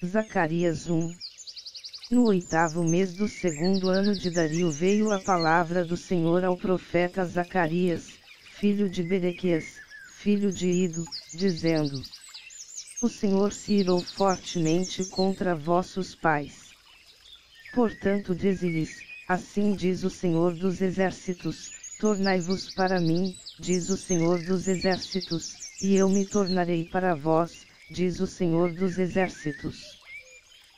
Zacarias 1. No 8º mês do 2º ano de Dario veio a palavra do Senhor ao profeta Zacarias, filho de Berequias, filho de Ido, dizendo: O Senhor se irou fortemente contra vossos pais. Portanto dize-lhes, assim diz o Senhor dos Exércitos, tornai-vos para mim, diz o Senhor dos Exércitos, e eu me tornarei para vós, diz o Senhor dos Exércitos.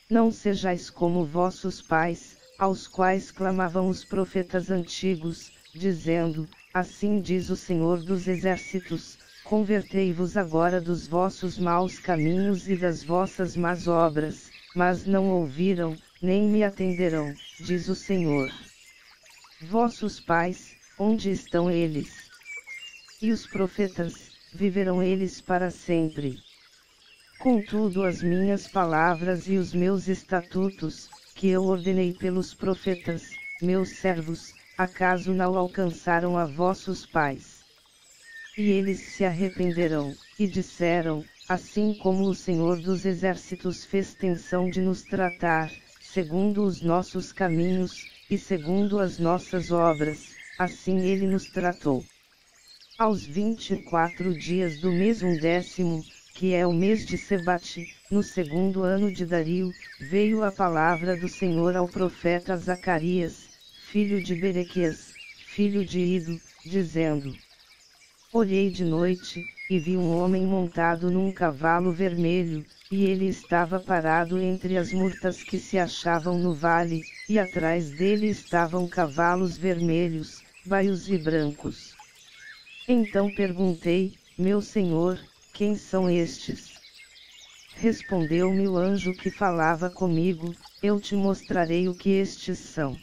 Não sejais como vossos pais, aos quais clamavam os profetas antigos, dizendo, assim diz o Senhor dos Exércitos, convertei-vos agora dos vossos maus caminhos e das vossas más obras, mas não ouviram, nem me atenderão, diz o Senhor. Vossos pais, onde estão eles? E os profetas, viverão eles para sempre. Contudo as minhas palavras e os meus estatutos, que eu ordenei pelos profetas, meus servos, acaso não alcançaram a vossos pais? E eles se arrependerão, e disseram, assim como o Senhor dos Exércitos fez tensão de nos tratar, segundo os nossos caminhos, e segundo as nossas obras, assim ele nos tratou. Aos 24 dias do mês 10º, que é o mês de Sebate, no 2º ano de Dario, veio a palavra do Senhor ao profeta Zacarias, filho de Berequias, filho de Ido, dizendo: Olhei de noite, e vi um homem montado num cavalo vermelho, e ele estava parado entre as murtas que se achavam no vale, e atrás dele estavam cavalos vermelhos, baios e brancos. Então perguntei, meu senhor, quem são estes? Respondeu-me o anjo que falava comigo, eu te mostrarei o que estes são.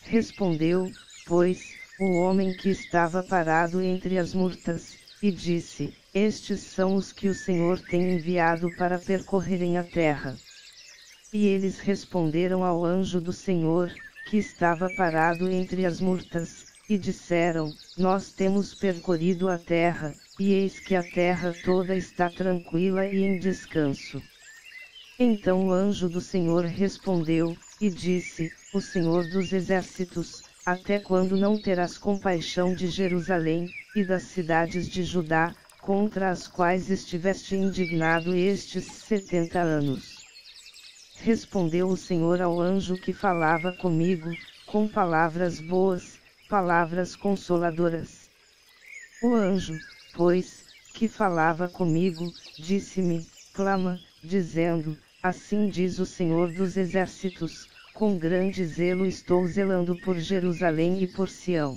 Respondeu, pois, o homem que estava parado entre as murtas, e disse, estes são os que o Senhor tem enviado para percorrerem a terra. E eles responderam ao anjo do Senhor, que estava parado entre as murtas, e disseram, nós temos percorrido a terra, e eis que a terra toda está tranquila e em descanso. Então o anjo do Senhor respondeu, e disse, o Senhor dos Exércitos, até quando não terás compaixão de Jerusalém, e das cidades de Judá, contra as quais estiveste indignado estes 70 anos? Respondeu o Senhor ao anjo que falava comigo, com palavras boas, palavras consoladoras. O anjo, pois, que falava comigo, disse-me, clama, dizendo, assim diz o Senhor dos Exércitos, com grande zelo estou zelando por Jerusalém e por Sião.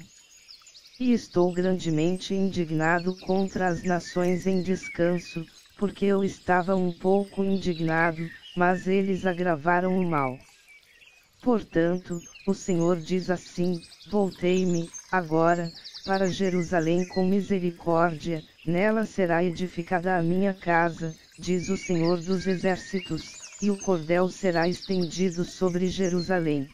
E estou grandemente indignado contra as nações em descanso, porque eu estava um pouco indignado, mas eles agravaram o mal. Portanto, o Senhor diz assim, voltei-me, agora, para Jerusalém com misericórdia, nela será edificada a minha casa, diz o Senhor dos Exércitos, e o cordel será estendido sobre Jerusalém.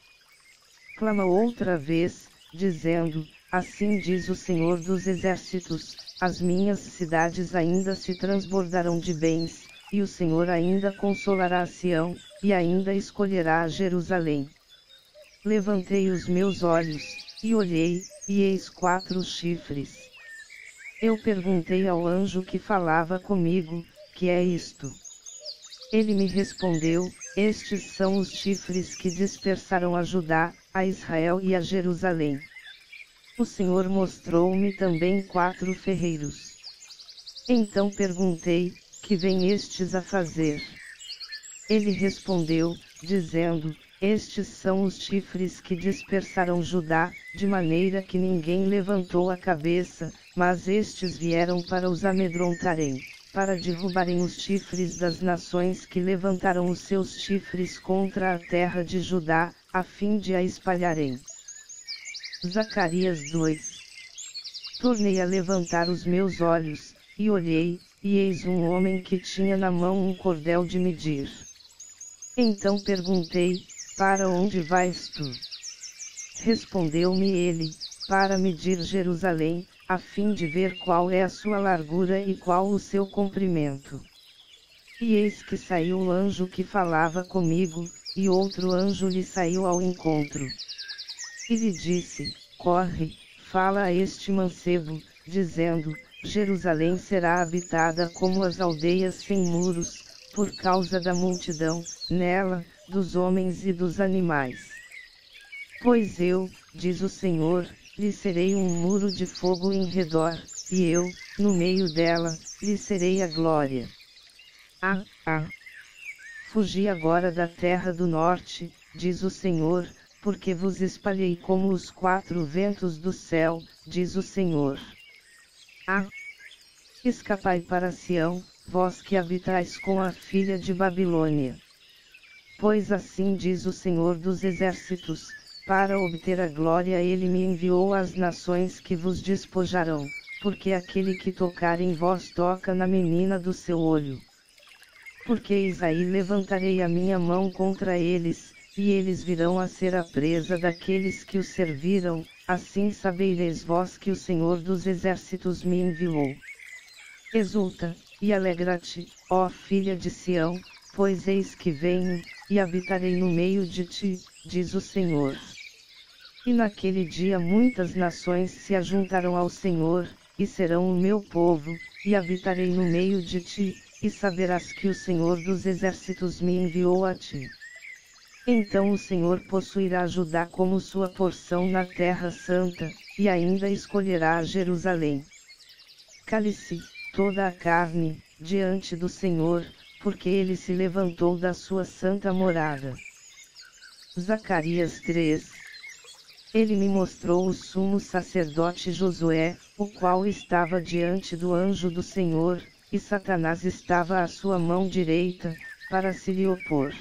Clama outra vez, dizendo, assim diz o Senhor dos Exércitos, as minhas cidades ainda se transbordarão de bens, e o Senhor ainda consolará a Sião, e ainda escolherá a Jerusalém. Levantei os meus olhos, e olhei, e eis 4 chifres. Eu perguntei ao anjo que falava comigo, que é isto? Ele me respondeu, estes são os chifres que dispersaram a Judá, a Israel e a Jerusalém. O Senhor mostrou-me também 4 ferreiros. Então perguntei, que vêm estes a fazer? Ele respondeu, dizendo, estes são os chifres que dispersaram Judá, de maneira que ninguém levantou a cabeça, mas estes vieram para os amedrontarem, para derrubarem os chifres das nações que levantaram os seus chifres contra a terra de Judá, a fim de a espalharem. Zacarias 2. Tornei a levantar os meus olhos, e olhei, e eis um homem que tinha na mão um cordel de medir. Então perguntei, para onde vais tu? Respondeu-me ele, para medir Jerusalém, a fim de ver qual é a sua largura e qual o seu comprimento. E eis que saiu o anjo que falava comigo, e outro anjo lhe saiu ao encontro. E lhe disse: corre, fala a este mancebo, dizendo: Jerusalém será habitada como as aldeias sem muros, por causa da multidão, nela, dos homens e dos animais. Pois eu, diz o Senhor, lhe serei um muro de fogo em redor, e eu, no meio dela, lhe serei a glória. Fugi agora da terra do norte, diz o Senhor, porque vos espalhei como os quatro ventos do céu, diz o Senhor. Escapai para Sião, vós que habitais com a filha de Babilônia. Pois assim diz o Senhor dos exércitos, para obter a glória ele me enviou às nações que vos despojarão, porque aquele que tocar em vós toca na menina do seu olho. Porque eis aí levantarei a minha mão contra eles, e eles virão a ser a presa daqueles que os serviram, assim sabereis vós que o Senhor dos exércitos me enviou. Exulta, e alegra-te, ó filha de Sião, pois eis que venho, e habitarei no meio de ti, diz o Senhor. E naquele dia muitas nações se ajuntarão ao Senhor, e serão o meu povo, e habitarei no meio de ti, e saberás que o Senhor dos exércitos me enviou a ti. Então o Senhor possuirá Judá como sua porção na terra santa, e ainda escolherá Jerusalém. Cale-se toda a carne, diante do Senhor, porque ele se levantou da sua santa morada. Zacarias 3. Ele me mostrou o sumo sacerdote Josué, o qual estava diante do anjo do Senhor, e Satanás estava à sua mão direita, para se lhe opor.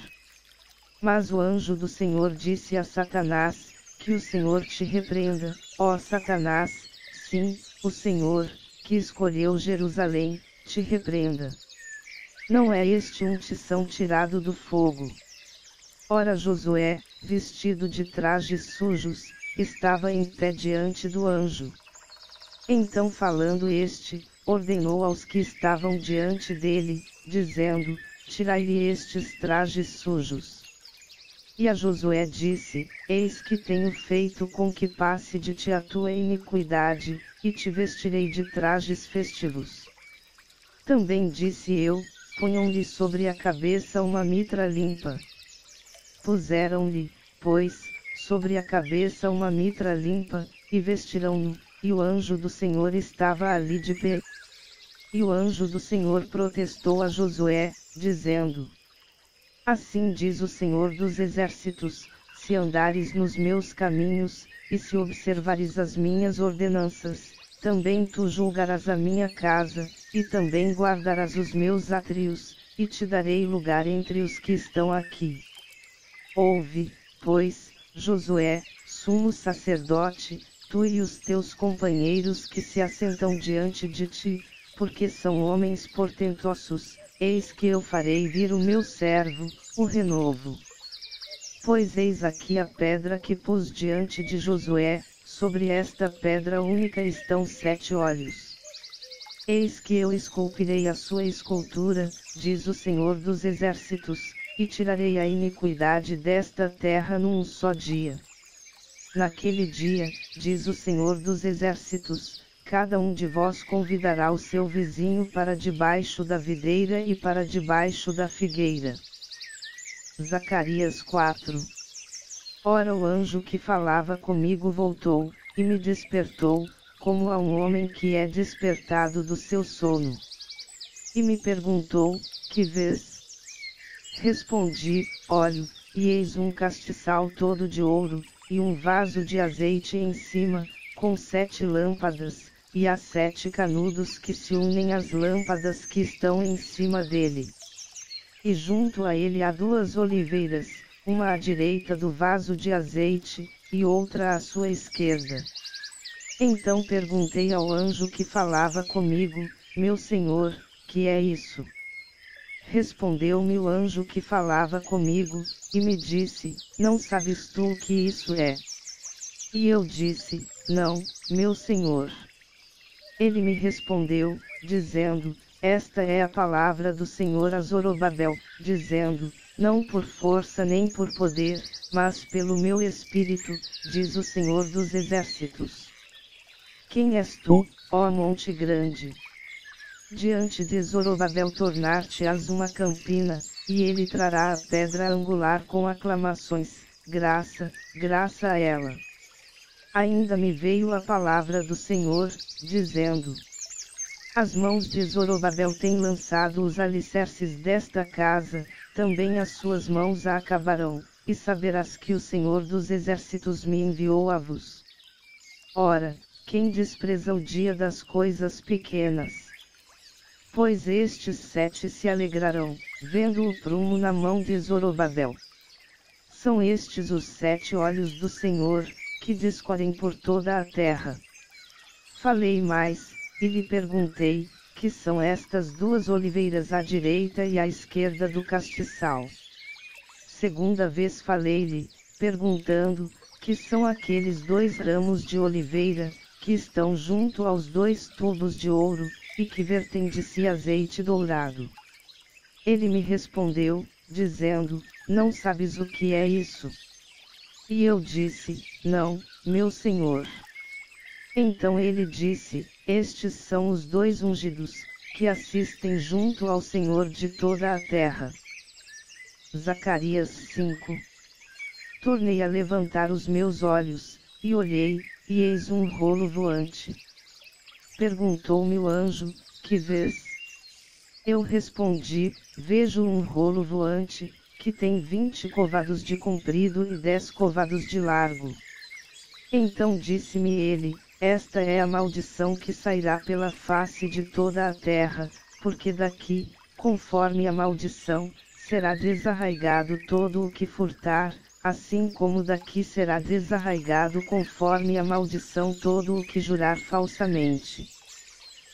Mas o anjo do Senhor disse a Satanás: que o Senhor te repreenda, ó Satanás, sim, o Senhor, que escolheu Jerusalém, te repreenda. Não é este um tição tirado do fogo? Ora Josué, vestido de trajes sujos, estava em pé diante do anjo. Então falando este, ordenou aos que estavam diante dele, dizendo: tirai-lhe estes trajes sujos. E a Josué disse: eis que tenho feito com que passe de ti a tua iniquidade, e te vestirei de trajes festivos. Também disse eu: ponham-lhe sobre a cabeça uma mitra limpa. Puseram-lhe, pois, sobre a cabeça uma mitra limpa, e vestirão-no, e o anjo do Senhor estava ali de pé. E o anjo do Senhor protestou a Josué, dizendo: assim diz o Senhor dos exércitos, se andares nos meus caminhos, e se observares as minhas ordenanças, também tu julgarás a minha casa, e também guardarás os meus átrios, e te darei lugar entre os que estão aqui. Ouve, pois, Josué, sumo sacerdote, tu e os teus companheiros que se assentam diante de ti, porque são homens portentosos, eis que eu farei vir o meu servo, o renovo. Pois eis aqui a pedra que pus diante de Josué, sobre esta pedra única estão 7 olhos. Eis que eu esculpirei a sua escultura, diz o Senhor dos exércitos, e tirarei a iniquidade desta terra num só dia. Naquele dia, diz o Senhor dos exércitos, cada um de vós convidará o seu vizinho para debaixo da videira e para debaixo da figueira. Zacarias 4. Ora o anjo que falava comigo voltou, e me despertou, como a um homem que é despertado do seu sono. E me perguntou: que vês? Respondi: olho, e eis um castiçal todo de ouro, e um vaso de azeite em cima, com 7 lâmpadas, e há 7 canudos que se unem às lâmpadas que estão em cima dele. E junto a ele há 2 oliveiras, uma à direita do vaso de azeite, e outra à sua esquerda. Então perguntei ao anjo que falava comigo: meu senhor, que é isso? Respondeu-me o anjo que falava comigo, e me disse: não sabes tu o que isso é? E eu disse: não, meu senhor. Ele me respondeu, dizendo: esta é a palavra do Senhor a Zorobabel, dizendo, não por força nem por poder, mas pelo meu espírito, diz o Senhor dos Exércitos. Quem és tu, ó monte grande? Diante de Zorobabel tornar-te-ás uma campina, e ele trará a pedra angular com aclamações, graça, graça a ela. Ainda me veio a palavra do Senhor, dizendo, as mãos de Zorobabel têm lançado os alicerces desta casa, também as suas mãos a acabarão, e saberás que o Senhor dos Exércitos me enviou a vos. Ora, quem despreza o dia das coisas pequenas? Pois estes 7 se alegrarão, vendo o prumo na mão de Zorobabel. São estes os 7 olhos do Senhor, que discorrem por toda a terra. Falei mais, e lhe perguntei, que são estas 2 oliveiras à direita e à esquerda do castiçal? Segunda vez falei-lhe, perguntando, que são aqueles 2 ramos de oliveira, que estão junto aos 2 tubos de ouro, e que vertem de si azeite dourado. Ele me respondeu, dizendo, não sabes o que é isso? E eu disse, não, meu senhor. Então ele disse, estes são os 2 ungidos, que assistem junto ao Senhor de toda a terra. Zacarias 5. Tornei a levantar os meus olhos, e olhei, e eis um rolo voante. Perguntou-me o anjo, que vês? Eu respondi, vejo um rolo voante, que tem 20 covados de comprido e 10 covados de largo. Então disse-me ele, esta é a maldição que sairá pela face de toda a terra, porque daqui, conforme a maldição, será desarraigado todo o que furtar, assim como daqui será desarraigado conforme a maldição todo o que jurar falsamente.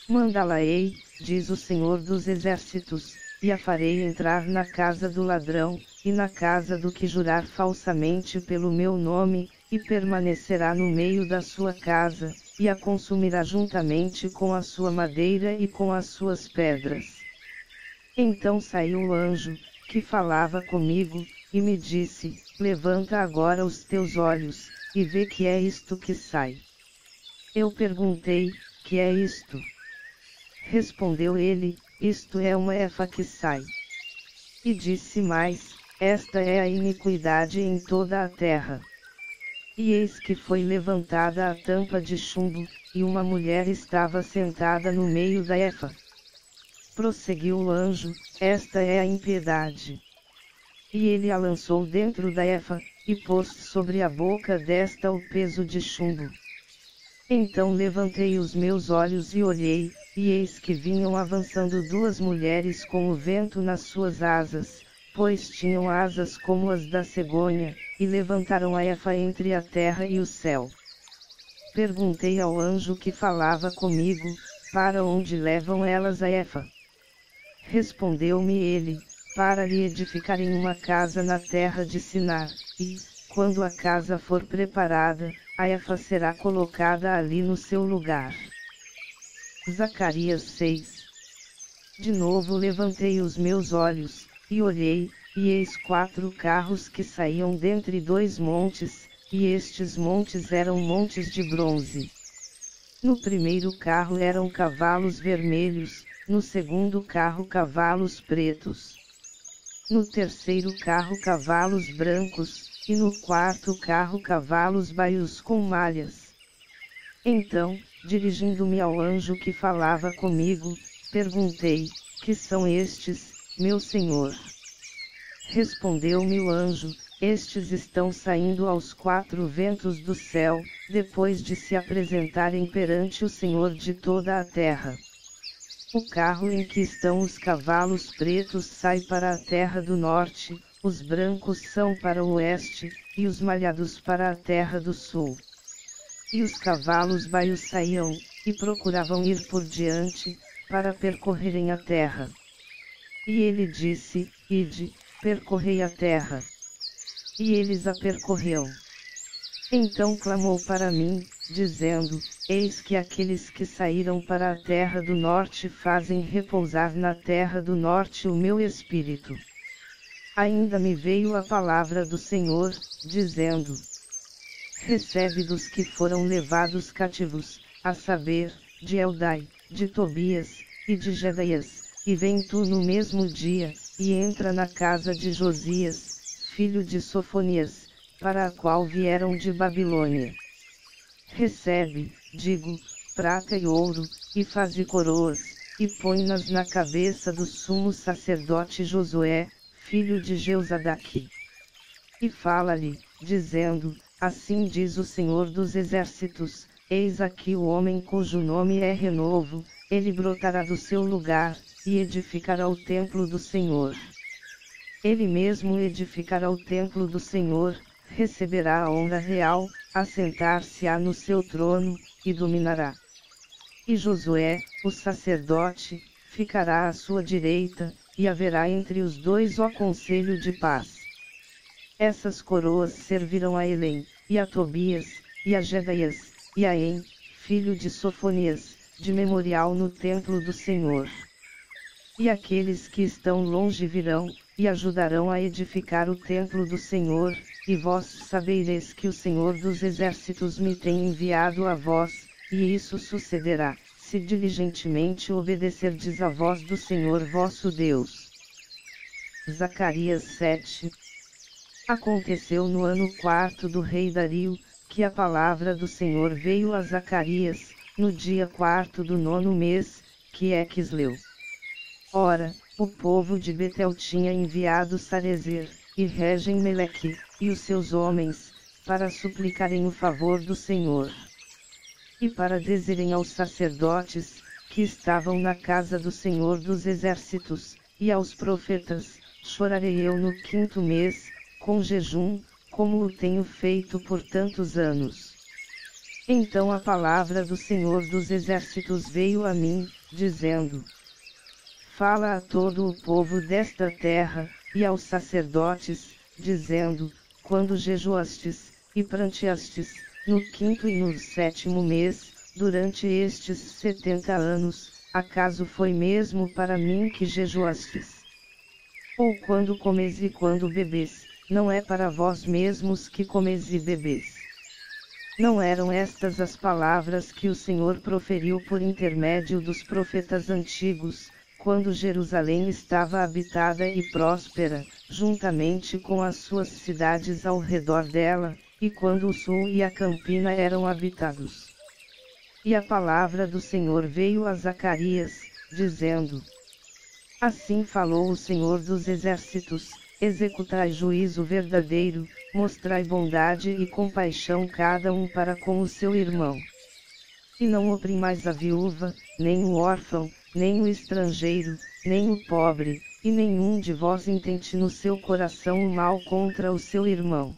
Mandá-la-ei, diz o Senhor dos Exércitos, e a farei entrar na casa do ladrão, e na casa do que jurar falsamente pelo meu nome, e permanecerá no meio da sua casa, e a consumirá juntamente com a sua madeira e com as suas pedras. Então saiu o anjo, que falava comigo, e me disse, levanta agora os teus olhos, e vê que é isto que sai. Eu perguntei, que é isto? Respondeu ele, isto é uma efa que sai. E disse mais, esta é a iniquidade em toda a terra. E eis que foi levantada a tampa de chumbo, e uma mulher estava sentada no meio da efa. Prosseguiu o anjo, esta é a impiedade. E ele a lançou dentro da efa, e pôs sobre a boca desta o peso de chumbo. Então levantei os meus olhos e olhei, e eis que vinham avançando 2 mulheres com o vento nas suas asas, pois tinham asas como as da cegonha, e levantaram a efa entre a terra e o céu. Perguntei ao anjo que falava comigo, para onde levam elas a efa? Respondeu-me ele, para lhe edificarem uma casa na terra de Sinar, e, quando a casa for preparada, a efa será colocada ali no seu lugar. Zacarias 6. De novo levantei os meus olhos, e olhei, e eis 4 carros que saíam dentre 2 montes, e estes montes eram montes de bronze. No primeiro carro eram cavalos vermelhos, no segundo carro cavalos pretos. No terceiro carro cavalos brancos, e no quarto carro cavalos baios com malhas. Então, dirigindo-me ao anjo que falava comigo, perguntei, que são estes, meu senhor? Respondeu-me o anjo, estes estão saindo aos 4 ventos do céu, depois de se apresentarem perante o Senhor de toda a terra. O carro em que estão os cavalos pretos sai para a terra do norte, os brancos são para o oeste, e os malhados para a terra do sul. E os cavalos baios saíam, e procuravam ir por diante, para percorrerem a terra. E ele disse, ide, percorrei a terra. E eles a percorreram. Então clamou para mim, dizendo, eis que aqueles que saíram para a terra do norte fazem repousar na terra do norte o meu espírito. Ainda me veio a palavra do Senhor, dizendo: recebe dos que foram levados cativos, a saber, de Eldai, de Tobias, e de Jedaias, e vem tu no mesmo dia, e entra na casa de Josias, filho de Sofonias, para a qual vieram de Babilônia. Recebe, digo, prata e ouro, e faze coroas, e põe-nas na cabeça do sumo sacerdote Josué, filho de Jeozadaque. E fala-lhe, dizendo: assim diz o Senhor dos Exércitos, eis aqui o homem cujo nome é Renovo, ele brotará do seu lugar, e edificará o templo do Senhor. Ele mesmo edificará o templo do Senhor, receberá a honra real, assentar-se-á no seu trono, e dominará. E Josué, o sacerdote, ficará à sua direita, e haverá entre os dois o conselho de paz. Essas coroas servirão a Elém, e a Tobias, e a Jedaias, e a En, filho de Sofonias, de memorial no templo do Senhor. E aqueles que estão longe virão, e ajudarão a edificar o templo do Senhor, e vós sabereis que o Senhor dos Exércitos me tem enviado a vós, e isso sucederá, se diligentemente obedecerdes à voz do Senhor vosso Deus. Zacarias 7. Aconteceu no ano 4º do rei Dario, que a palavra do Senhor veio a Zacarias, no dia 4º do 9º mês, que é Quisleu. Ora, o povo de Betel tinha enviado Sarezer, e Regem-Meleque, e os seus homens, para suplicarem o favor do Senhor. E para dizerem aos sacerdotes, que estavam na casa do Senhor dos Exércitos, e aos profetas: chorarei eu no 5º mês, com jejum, como o tenho feito por tantos anos. Então a palavra do Senhor dos Exércitos veio a mim, dizendo: fala a todo o povo desta terra, e aos sacerdotes, dizendo: quando jejuastes, e pranteastes, no 5º e no 7º mês, durante estes 70 anos, acaso foi mesmo para mim que jejuastes? Ou quando comes e quando bebes, não é para vós mesmos que comes e bebes? Não eram estas as palavras que o Senhor proferiu por intermédio dos profetas antigos, quando Jerusalém estava habitada e próspera, juntamente com as suas cidades ao redor dela, e quando o sul e a campina eram habitados? E a palavra do Senhor veio a Zacarias, dizendo: assim falou o Senhor dos Exércitos: executai juízo verdadeiro, mostrai bondade e compaixão cada um para com o seu irmão. E não oprimais a viúva, nem o órfão, nem o estrangeiro, nem o pobre, e nenhum de vós intente no seu coração o mal contra o seu irmão.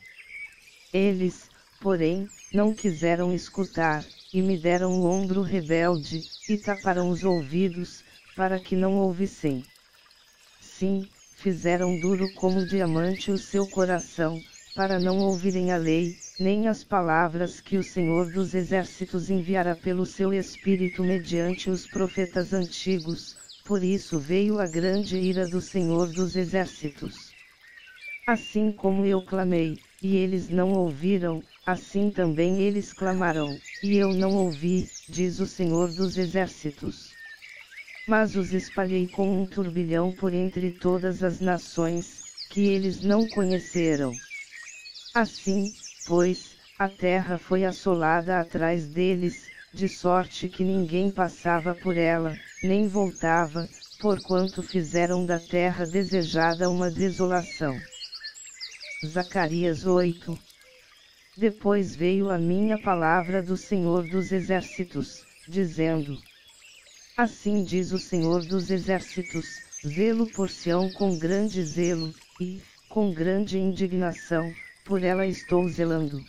Eles, porém, não quiseram escutar, e me deram o ombro rebelde, e taparam os ouvidos, para que não ouvissem. Sim, fizeram duro como diamante o seu coração, para não ouvirem a lei, nem as palavras que o Senhor dos Exércitos enviara pelo seu Espírito mediante os profetas antigos, por isso veio a grande ira do Senhor dos Exércitos. Assim como eu clamei, e eles não ouviram, assim também eles clamarão, e eu não ouvi, diz o Senhor dos Exércitos. Mas os espalhei como um turbilhão por entre todas as nações, que eles não conheceram. Assim, pois, a terra foi assolada atrás deles, de sorte que ninguém passava por ela, nem voltava, porquanto fizeram da terra desejada uma desolação. Zacarias 8. Depois veio a mim a palavra do Senhor dos Exércitos, dizendo: assim diz o Senhor dos Exércitos: zelo por Sião com grande zelo, e, com grande indignação, por ela estou zelando.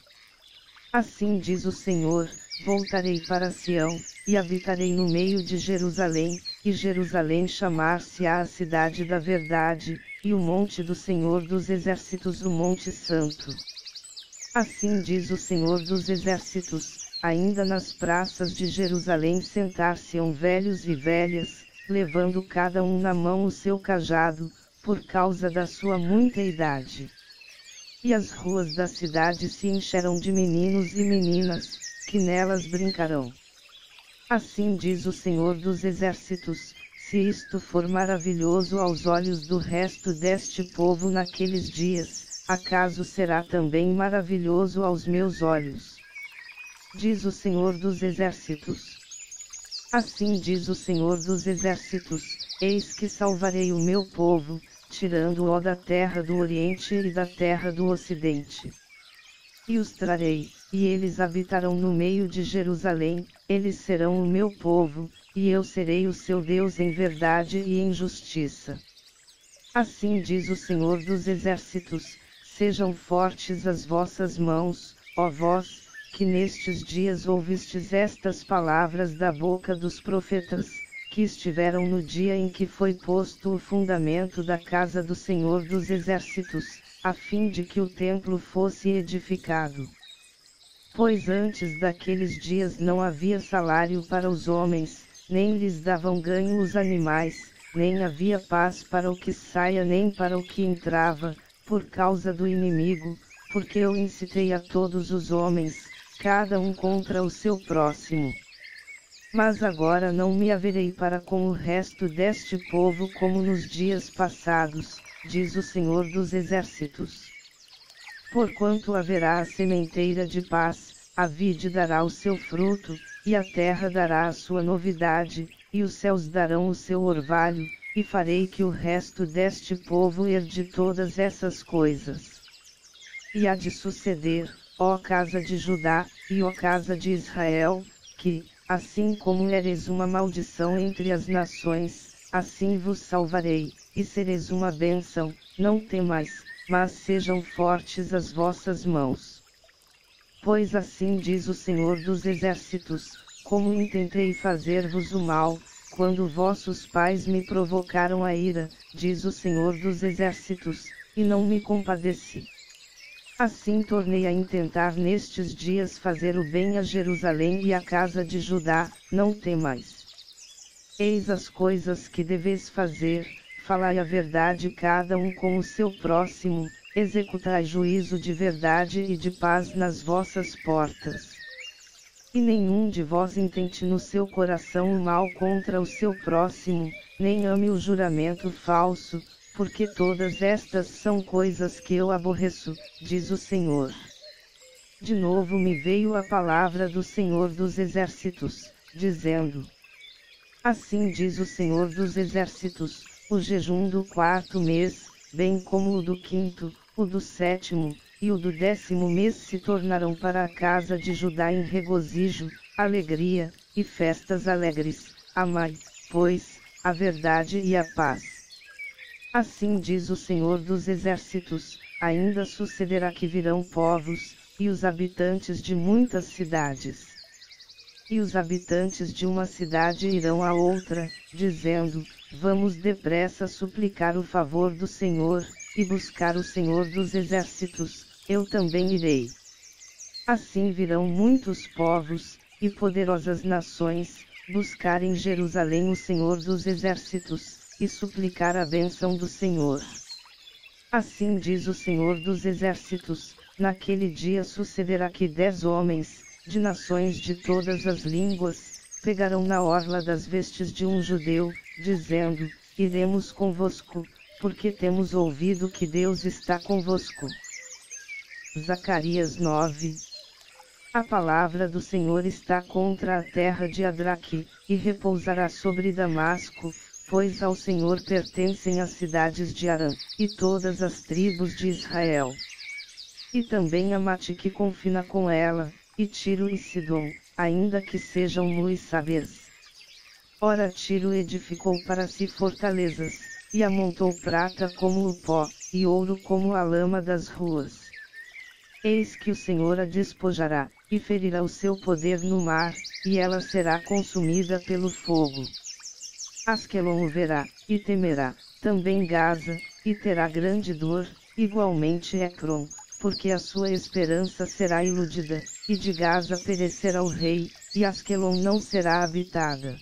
Assim diz o Senhor: voltarei para Sião, e habitarei no meio de Jerusalém, e Jerusalém chamar-se-á a cidade da verdade, e o monte do Senhor dos Exércitos o monte santo. Assim diz o Senhor dos Exércitos: ainda nas praças de Jerusalém sentar-se-ão velhos e velhas, levando cada um na mão o seu cajado, por causa da sua muita idade. E as ruas da cidade se encherão de meninos e meninas, que nelas brincarão. Assim diz o Senhor dos Exércitos: se isto for maravilhoso aos olhos do resto deste povo naqueles dias, acaso será também maravilhoso aos meus olhos? Diz o Senhor dos Exércitos. Assim diz o Senhor dos Exércitos: eis que salvarei o meu povo, tirando-o da terra do Oriente e da terra do Ocidente. E os trarei, e eles habitarão no meio de Jerusalém, eles serão o meu povo, e eu serei o seu Deus em verdade e em justiça. Assim diz o Senhor dos Exércitos: sejam fortes as vossas mãos, ó vós, que nestes dias ouvistes estas palavras da boca dos profetas, que estiveram no dia em que foi posto o fundamento da casa do Senhor dos Exércitos, a fim de que o templo fosse edificado. Pois antes daqueles dias não havia salário para os homens, nem lhes davam ganho os animais, nem havia paz para o que saia nem para o que entrava, por causa do inimigo, porque eu incitei a todos os homens, cada um contra o seu próximo. Mas agora não me haverei para com o resto deste povo como nos dias passados, diz o Senhor dos Exércitos. Porquanto haverá a sementeira de paz, a vide dará o seu fruto, e a terra dará a sua novidade, e os céus darão o seu orvalho, e farei que o resto deste povo herde todas essas coisas. E há de suceder, ó casa de Judá, e ó casa de Israel, que, assim como eres uma maldição entre as nações, assim vos salvarei, e sereis uma bênção, não temais, mas sejam fortes as vossas mãos. Pois assim diz o Senhor dos Exércitos: como intentei fazer-vos o mal, quando vossos pais me provocaram a ira, diz o Senhor dos Exércitos, e não me compadeci. Assim tornei a intentar nestes dias fazer o bem a Jerusalém e à casa de Judá, não temais. Eis as coisas que deveis fazer, falai a verdade cada um com o seu próximo, executai juízo de verdade e de paz nas vossas portas. E nenhum de vós intente no seu coração o mal contra o seu próximo, nem ame o juramento falso, porque todas estas são coisas que eu aborreço, diz o Senhor. De novo me veio a palavra do Senhor dos Exércitos, dizendo: assim diz o Senhor dos Exércitos: o jejum do 4º mês, bem como o do 5º, o do 7º, e o do 10º mês se tornarão para a casa de Judá em regozijo, alegria, e festas alegres. Amai, pois, a verdade e a paz. Assim diz o Senhor dos Exércitos: ainda sucederá que virão povos, e os habitantes de muitas cidades. E os habitantes de uma cidade irão a outra, dizendo: vamos depressa suplicar o favor do Senhor, e buscar o Senhor dos Exércitos, eu também irei. Assim virão muitos povos, e poderosas nações, buscar em Jerusalém o Senhor dos Exércitos, e suplicar a bênção do Senhor. Assim diz o Senhor dos Exércitos: naquele dia sucederá que 10 homens, de nações de todas as línguas, pegarão na orla das vestes de um judeu, dizendo: iremos convosco, porque temos ouvido que Deus está convosco. Zacarias 9. A palavra do Senhor está contra a terra de Adraque, e repousará sobre Damasco, pois ao Senhor pertencem as cidades de Arã, e todas as tribos de Israel. E também Amate que confina com ela, e Tiro e Sidom, ainda que sejam muito sábias. Ora Tiro edificou para si fortalezas, e amontou prata como o pó, e ouro como a lama das ruas. Eis que o Senhor a despojará, e ferirá o seu poder no mar, e ela será consumida pelo fogo. Asquelon o verá, e temerá, também Gaza, e terá grande dor, igualmente Ecrom, porque a sua esperança será iludida, e de Gaza perecerá o rei, e Asquelon não será habitada.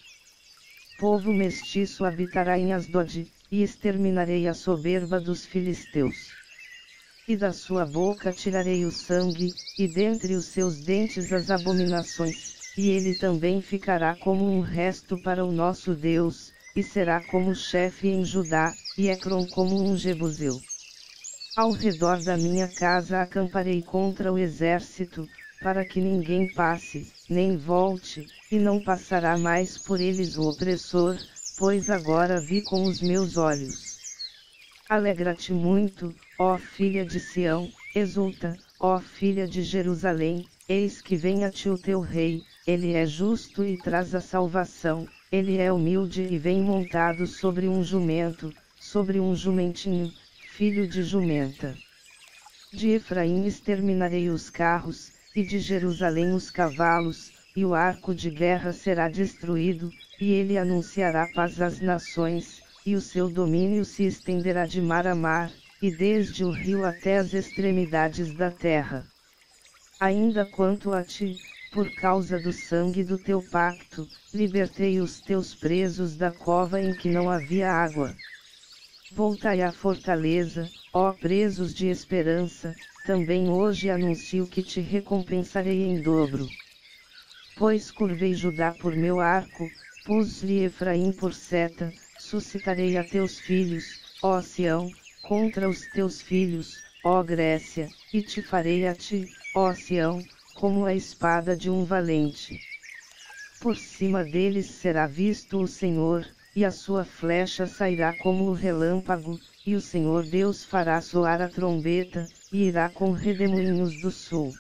Povo mestiço habitará em Asdod, e exterminarei a soberba dos filisteus. E da sua boca tirarei o sangue, e dentre os seus dentes as abominações, e ele também ficará como um resto para o nosso Deus, e será como chefe em Judá, e Ecrom como um jebuseu. Ao redor da minha casa acamparei contra o exército, para que ninguém passe, nem volte, e não passará mais por eles o opressor, pois agora vi com os meus olhos. Alegra-te muito, ó filha de Sião, exulta, ó filha de Jerusalém, eis que vem a ti o teu rei, ele é justo e traz a salvação, ele é humilde e vem montado sobre um jumento, sobre um jumentinho, filho de jumenta. De Efraim exterminarei os carros, e de Jerusalém os cavalos, e o arco de guerra será destruído, e ele anunciará paz às nações, e o seu domínio se estenderá de mar a mar, e desde o rio até as extremidades da terra. Ainda quanto a ti, por causa do sangue do teu pacto, libertei os teus presos da cova em que não havia água. Voltai à fortaleza, ó presos de esperança, também hoje anuncio que te recompensarei em dobro. Pois curvei Judá por meu arco, pus-lhe Efraim por seta, suscitarei a teus filhos, ó Sião, contra os teus filhos, ó Grécia, e te farei a ti, ó Sião, como a espada de um valente. Por cima deles será visto o Senhor, e a sua flecha sairá como o relâmpago, e o Senhor Deus fará soar a trombeta, e irá com redemoinhos do sul.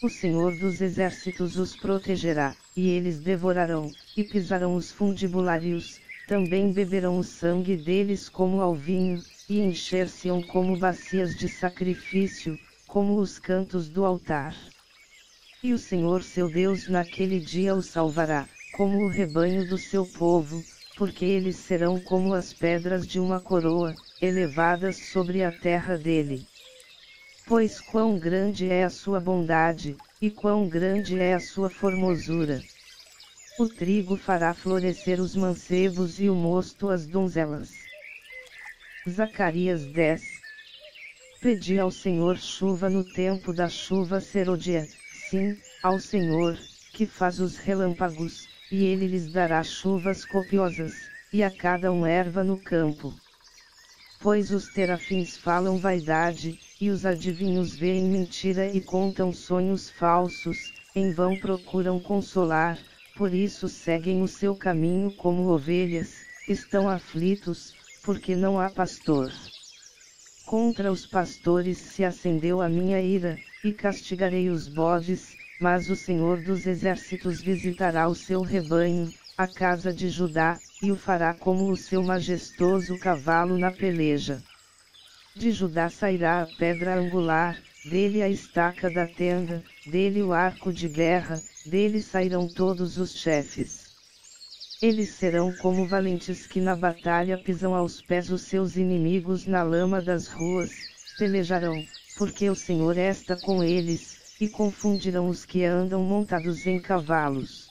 O Senhor dos exércitos os protegerá, e eles devorarão, e pisarão os fundibulários, também beberão o sangue deles como ao vinho, e encher-se-ão como bacias de sacrifício, como os cantos do altar. E o Senhor seu Deus naquele dia os salvará, como o rebanho do seu povo, porque eles serão como as pedras de uma coroa, elevadas sobre a terra dele. Pois quão grande é a sua bondade, e quão grande é a sua formosura. O trigo fará florescer os mancebos e o mosto as donzelas. Zacarias 10. Pedi ao Senhor chuva no tempo da chuva serôdia, sim, ao Senhor, que faz os relâmpagos, e ele lhes dará chuvas copiosas, e a cada um erva no campo. Pois os terafins falam vaidade, e os adivinhos veem mentira e contam sonhos falsos, em vão procuram consolar, por isso seguem o seu caminho como ovelhas, estão aflitos, porque não há pastor. Contra os pastores se acendeu a minha ira, e castigarei os bodes, mas o Senhor dos exércitos visitará o seu rebanho, a casa de Judá, e o fará como o seu majestoso cavalo na peleja. De Judá sairá a pedra angular, dele a estaca da tenda, dele o arco de guerra, dele sairão todos os chefes. Eles serão como valentes que na batalha pisam aos pés os seus inimigos na lama das ruas, pelejarão, porque o Senhor está com eles, e confundirão os que andam montados em cavalos.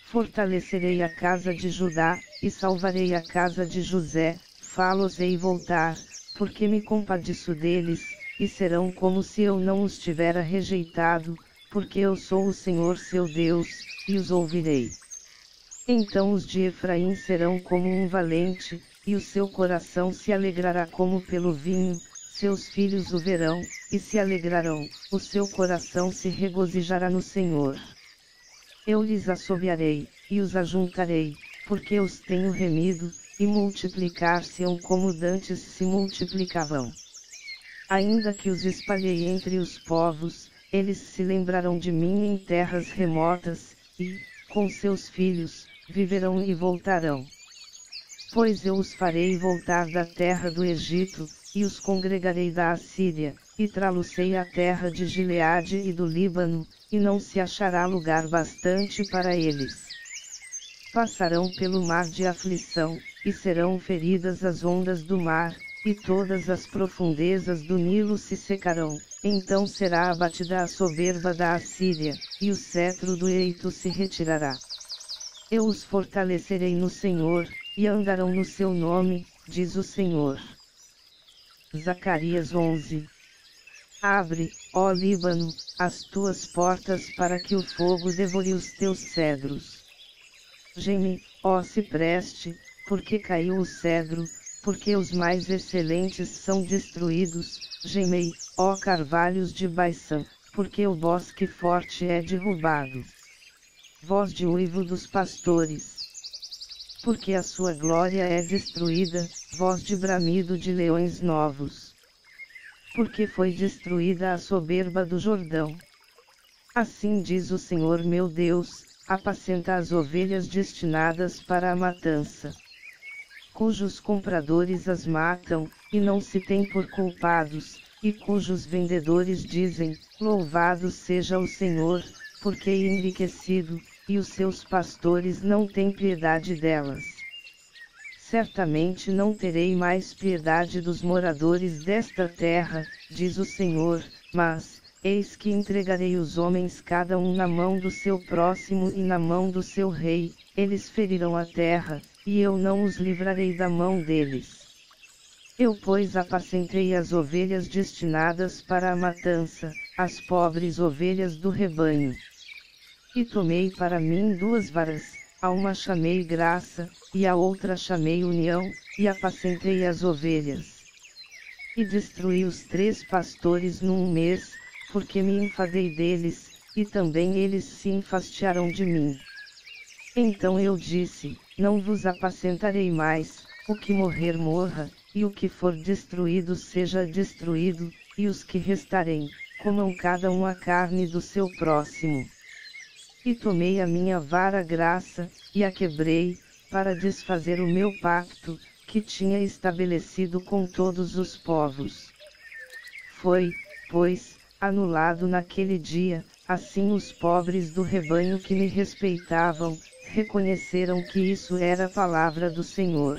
Fortalecerei a casa de Judá, e salvarei a casa de José, fá-los-ei voltar, porque me compadeço deles, e serão como se eu não os tivera rejeitado, porque eu sou o Senhor seu Deus, e os ouvirei. Então os de Efraim serão como um valente, e o seu coração se alegrará como pelo vinho, seus filhos o verão, e se alegrarão, o seu coração se regozijará no Senhor. Eu lhes assobiarei, e os ajuntarei, porque os tenho remido, e multiplicar-se-ão como dantes se multiplicavam. Ainda que os espalhei entre os povos, eles se lembrarão de mim em terras remotas, e, com seus filhos, viverão e voltarão. Pois eu os farei voltar da terra do Egito, e os congregarei da Assíria, e trá-los-ei à terra de Gileade e do Líbano, e não se achará lugar bastante para eles. Passarão pelo mar de aflição, e serão feridas as ondas do mar, e todas as profundezas do Nilo se secarão. Então será abatida a soberba da Assíria, e o cetro do Eito se retirará. Eu os fortalecerei no Senhor, e andarão no seu nome, diz o Senhor. Zacarias 11. Abre, ó Líbano, as tuas portas para que o fogo devore os teus cedros. Geme, ó cipreste, porque caiu o cedro, porque os mais excelentes são destruídos. Gemei, ó carvalhos de Baissã, porque o bosque forte é derrubado. Voz de uivo dos pastores. Porque a sua glória é destruída, voz de bramido de leões novos. Porque foi destruída a soberba do Jordão. Assim diz o Senhor meu Deus, apacenta as ovelhas destinadas para a matança, cujos compradores as matam, e não se têm por culpados, e cujos vendedores dizem, louvado seja o Senhor, porque é enriquecido, e os seus pastores não têm piedade delas. Certamente não terei mais piedade dos moradores desta terra, diz o Senhor, mas, eis que entregarei os homens cada um na mão do seu próximo e na mão do seu rei, eles ferirão a terra, e eu não os livrarei da mão deles. Eu pois apacentei as ovelhas destinadas para a matança, as pobres ovelhas do rebanho. E tomei para mim 2 varas, a uma chamei graça, e a outra chamei união, e apacentei as ovelhas. E destruí os 3 pastores num mês, porque me enfadei deles, e também eles se enfastiaram de mim. Então eu disse, não vos apacentarei mais, o que morrer morra, e o que for destruído seja destruído, e os que restarem, comam cada um a carne do seu próximo. E tomei a minha vara graça, e a quebrei, para desfazer o meu pacto, que tinha estabelecido com todos os povos. Foi, pois, anulado naquele dia, assim os pobres do rebanho que me respeitavam, reconheceram que isso era a palavra do Senhor.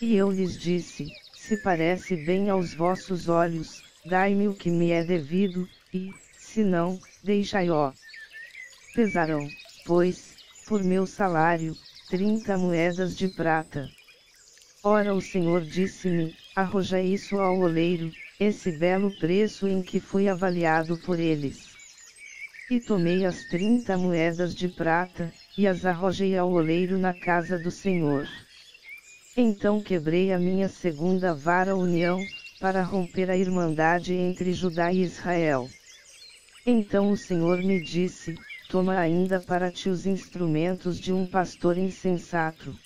E eu lhes disse, se parece bem aos vossos olhos, dai-me o que me é devido, e, se não, deixai-o. Pesarão, pois, por meu salário, 30 moedas de prata. Ora o Senhor disse-me, arroja isso ao oleiro, esse belo preço em que fui avaliado por eles. E tomei as 30 moedas de prata, e as arrojei ao oleiro na casa do Senhor. Então quebrei a minha segunda vara união, para romper a irmandade entre Judá e Israel. Então o Senhor me disse, toma ainda para ti os instrumentos de um pastor insensato.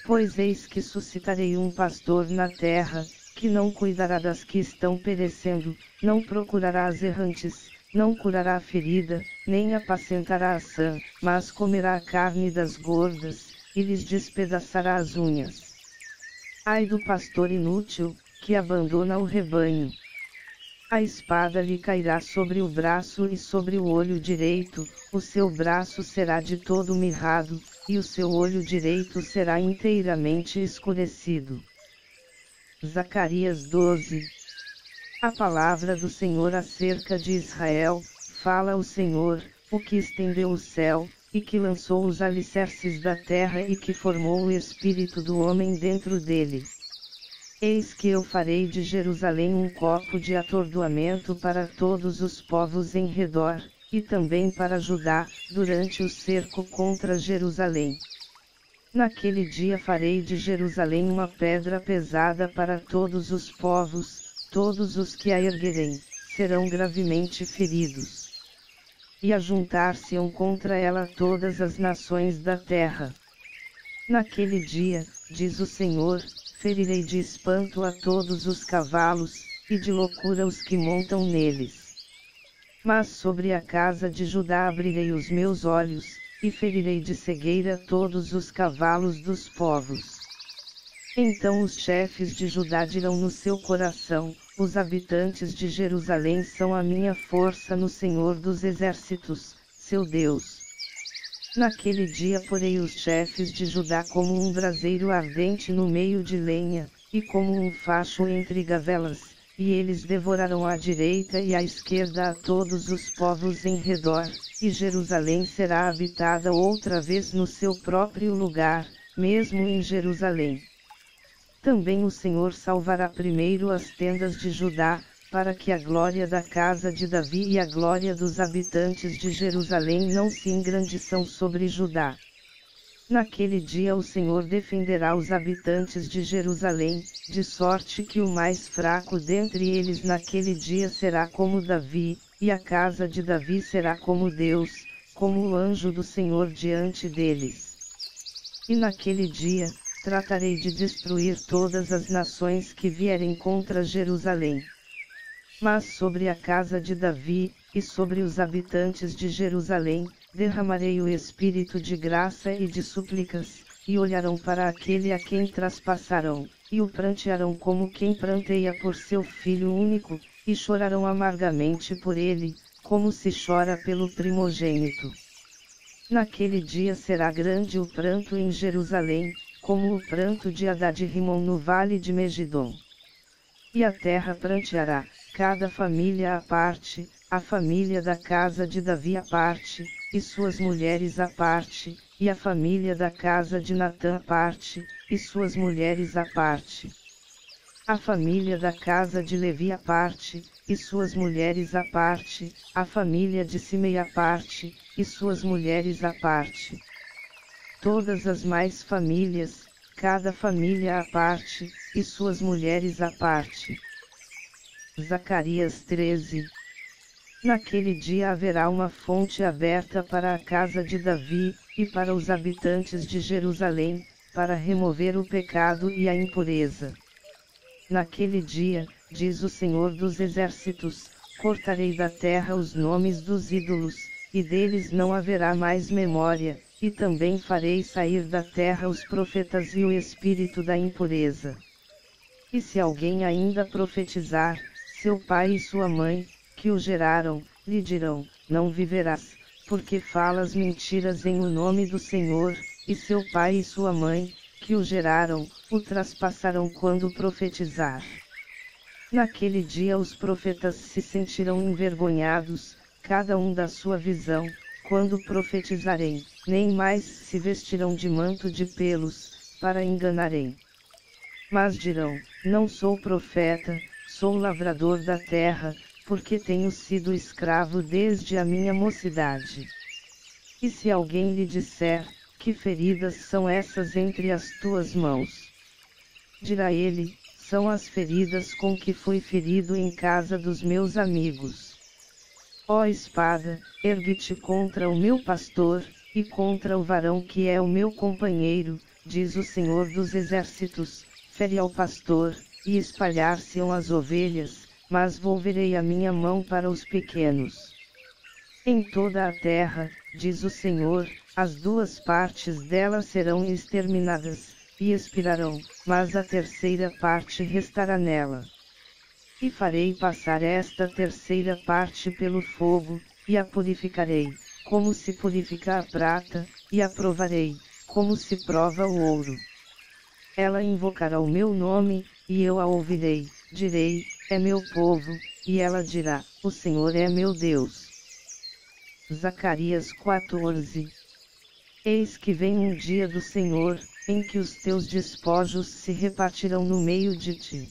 Pois eis que suscitarei um pastor na terra, que não cuidará das que estão perecendo, não procurará as errantes, não curará a ferida, nem apacentará a sã, mas comerá a carne das gordas, e lhes despedaçará as unhas. Ai do pastor inútil, que abandona o rebanho. A espada lhe cairá sobre o braço e sobre o olho direito, o seu braço será de todo mirrado, e o seu olho direito será inteiramente escurecido. Zacarias 12. A palavra do Senhor acerca de Israel, fala o Senhor, o que estendeu o céu, e que lançou os alicerces da terra e que formou o espírito do homem dentro dele. Eis que eu farei de Jerusalém um copo de atordoamento para todos os povos em redor, e também para Judá, durante o cerco contra Jerusalém. Naquele dia farei de Jerusalém uma pedra pesada para todos os povos, todos os que a erguerem, serão gravemente feridos. E ajuntar-se-ão contra ela todas as nações da terra. Naquele dia, diz o Senhor, ferirei de espanto a todos os cavalos, e de loucura os que montam neles. Mas sobre a casa de Judá abrirei os meus olhos, e ferirei de cegueira todos os cavalos dos povos. Então os chefes de Judá dirão no seu coração, os habitantes de Jerusalém são a minha força no Senhor dos exércitos, seu Deus. Naquele dia porei os chefes de Judá como um braseiro ardente no meio de lenha, e como um facho entre gavelas, e eles devorarão à direita e à esquerda a todos os povos em redor, e Jerusalém será habitada outra vez no seu próprio lugar, mesmo em Jerusalém. Também o Senhor salvará primeiro as tendas de Judá, para que a glória da casa de Davi e a glória dos habitantes de Jerusalém não se engrandeçam sobre Judá. Naquele dia o Senhor defenderá os habitantes de Jerusalém, de sorte que o mais fraco dentre eles naquele dia será como Davi, e a casa de Davi será como Deus, como o anjo do Senhor diante deles. E naquele dia, tratarei de destruir todas as nações que vierem contra Jerusalém. Mas sobre a casa de Davi, e sobre os habitantes de Jerusalém, derramarei o espírito de graça e de súplicas, e olharão para aquele a quem traspassarão, e o prantearão como quem pranteia por seu filho único, e chorarão amargamente por ele, como se chora pelo primogênito. Naquele dia será grande o pranto em Jerusalém, como o pranto de Hadad-Rimon no vale de Megidom. E a terra pranteará, cada família à parte, a família da casa de Davi à parte, e suas mulheres à parte, e a família da casa de Natã à parte, e suas mulheres à parte. A família da casa de Levi à parte, e suas mulheres à parte, a família de Simei à parte, e suas mulheres à parte. Todas as mais famílias, cada família à parte, e suas mulheres à parte. Zacarias 13. Naquele dia haverá uma fonte aberta para a casa de Davi, e para os habitantes de Jerusalém, para remover o pecado e a impureza. Naquele dia, diz o Senhor dos Exércitos, cortarei da terra os nomes dos ídolos, e deles não haverá mais memória, e também farei sair da terra os profetas e o espírito da impureza. E se alguém ainda profetizar, seu pai e sua mãe, que o geraram, lhe dirão, não viverás, porque falas mentiras em o nome do Senhor, e seu pai e sua mãe, que o geraram, o traspassarão quando profetizar. Naquele dia os profetas se sentirão envergonhados, cada um da sua visão, quando profetizarem, nem mais se vestirão de manto de pelos, para enganarem. Mas dirão, não sou profeta, sou lavrador da terra, porque tenho sido escravo desde a minha mocidade. E se alguém lhe disser, que feridas são essas entre as tuas mãos? Dirá ele, são as feridas com que fui ferido em casa dos meus amigos. Ó espada, ergue-te contra o meu pastor, e contra o varão que é o meu companheiro, diz o Senhor dos Exércitos, fere ao pastor, e espalhar-se-ão as ovelhas, mas volverei a minha mão para os pequenos. Em toda a terra, diz o Senhor, as duas partes dela serão exterminadas, e expirarão, mas a terceira parte restará nela. E farei passar esta terceira parte pelo fogo, e a purificarei, como se purifica a prata, e a provarei, como se prova o ouro. Ela invocará o meu nome, e eu a ouvirei, direi, é meu povo, e ela dirá, o Senhor é meu Deus. Zacarias 14. Eis que vem um dia do Senhor, em que os teus despojos se repartirão no meio de ti.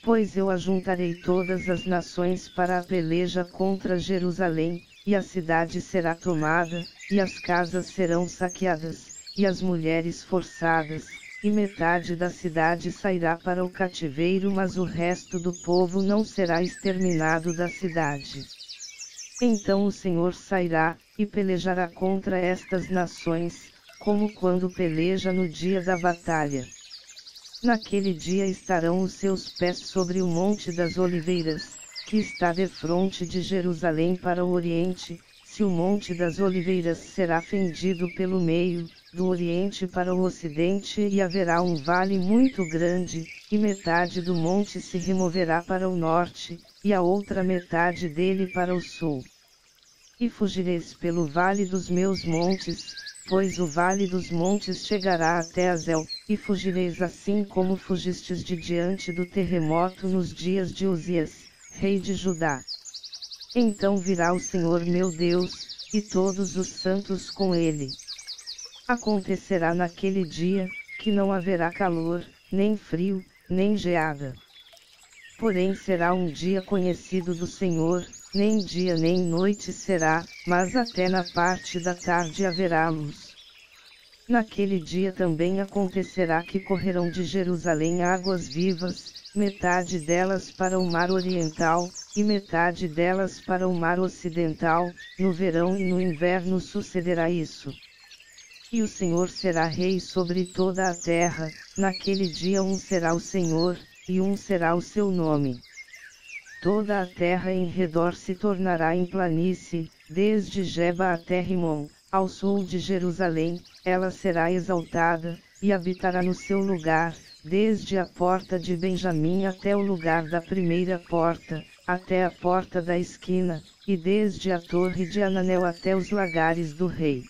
Pois eu ajuntarei todas as nações para a peleja contra Jerusalém, e a cidade será tomada, e as casas serão saqueadas, e as mulheres forçadas, e metade da cidade sairá para o cativeiro, mas o resto do povo não será exterminado da cidade. Então o Senhor sairá, e pelejará contra estas nações, como quando peleja no dia da batalha. Naquele dia estarão os seus pés sobre o Monte das Oliveiras, que está defronte de Jerusalém para o oriente, se o Monte das Oliveiras será fendido pelo meio, do oriente para o ocidente, e haverá um vale muito grande, e metade do monte se removerá para o norte, e a outra metade dele para o sul. E fugireis pelo vale dos meus montes, pois o vale dos montes chegará até Azel, e fugireis assim como fugistes de diante do terremoto nos dias de Uzias, rei de Judá. Então virá o Senhor meu Deus, e todos os santos com ele. Acontecerá naquele dia, que não haverá calor, nem frio, nem geada. Porém será um dia conhecido do Senhor, nem dia nem noite será, mas até na parte da tarde haverá luz. Naquele dia também acontecerá que correrão de Jerusalém águas vivas, metade delas para o mar oriental, e metade delas para o mar ocidental, no verão e no inverno sucederá isso. E o Senhor será rei sobre toda a terra, naquele dia um será o Senhor, e um será o seu nome. Toda a terra em redor se tornará em planície, desde Geba até Rimon, ao sul de Jerusalém, ela será exaltada, e habitará no seu lugar, desde a porta de Benjamim até o lugar da primeira porta, até a porta da esquina, e desde a torre de Ananel até os lagares do rei.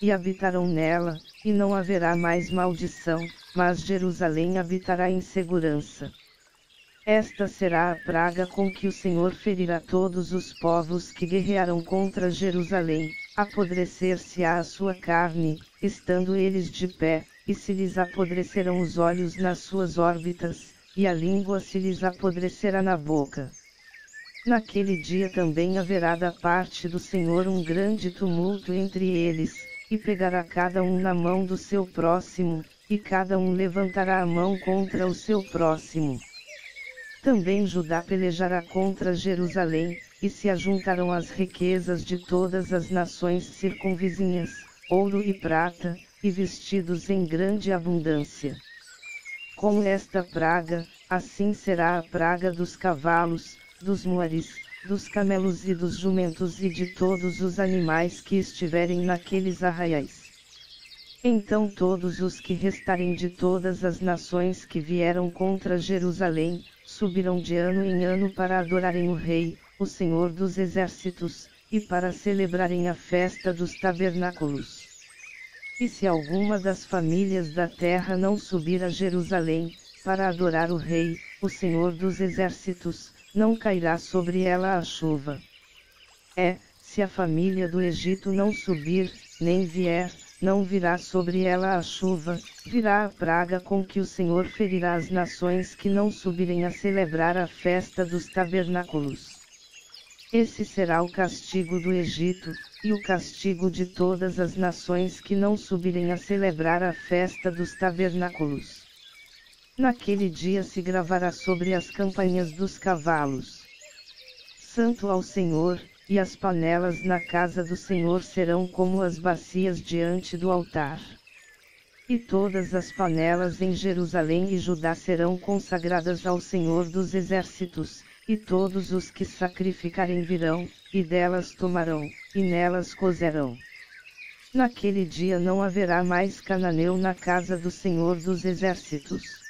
E habitarão nela, e não haverá mais maldição, mas Jerusalém habitará em segurança. Esta será a praga com que o Senhor ferirá todos os povos que guerrearam contra Jerusalém, apodrecer-se-á a sua carne, estando eles de pé, e se lhes apodrecerão os olhos nas suas órbitas, e a língua se lhes apodrecerá na boca. Naquele dia também haverá da parte do Senhor um grande tumulto entre eles, e pegará cada um na mão do seu próximo, e cada um levantará a mão contra o seu próximo. Também Judá pelejará contra Jerusalém, e se ajuntarão as riquezas de todas as nações circunvizinhas, ouro e prata, e vestidos em grande abundância. Como esta praga, assim será a praga dos cavalos, dos muares, dos camelos e dos jumentos e de todos os animais que estiverem naqueles arraiais. Então todos os que restarem de todas as nações que vieram contra Jerusalém, subirão de ano em ano para adorarem o Rei, o Senhor dos Exércitos, e para celebrarem a festa dos tabernáculos. E se alguma das famílias da terra não subir a Jerusalém, para adorar o Rei, o Senhor dos Exércitos, não cairá sobre ela a chuva. Se a família do Egito não subir, nem vier, não virá sobre ela a chuva, virá a praga com que o Senhor ferirá as nações que não subirem a celebrar a festa dos tabernáculos. Esse será o castigo do Egito, e o castigo de todas as nações que não subirem a celebrar a festa dos tabernáculos. Naquele dia se gravará sobre as campanhas dos cavalos: Santo ao Senhor, e as panelas na casa do Senhor serão como as bacias diante do altar. E todas as panelas em Jerusalém e Judá serão consagradas ao Senhor dos Exércitos, e todos os que sacrificarem virão, e delas tomarão, e nelas cozerão. Naquele dia não haverá mais cananeu na casa do Senhor dos Exércitos.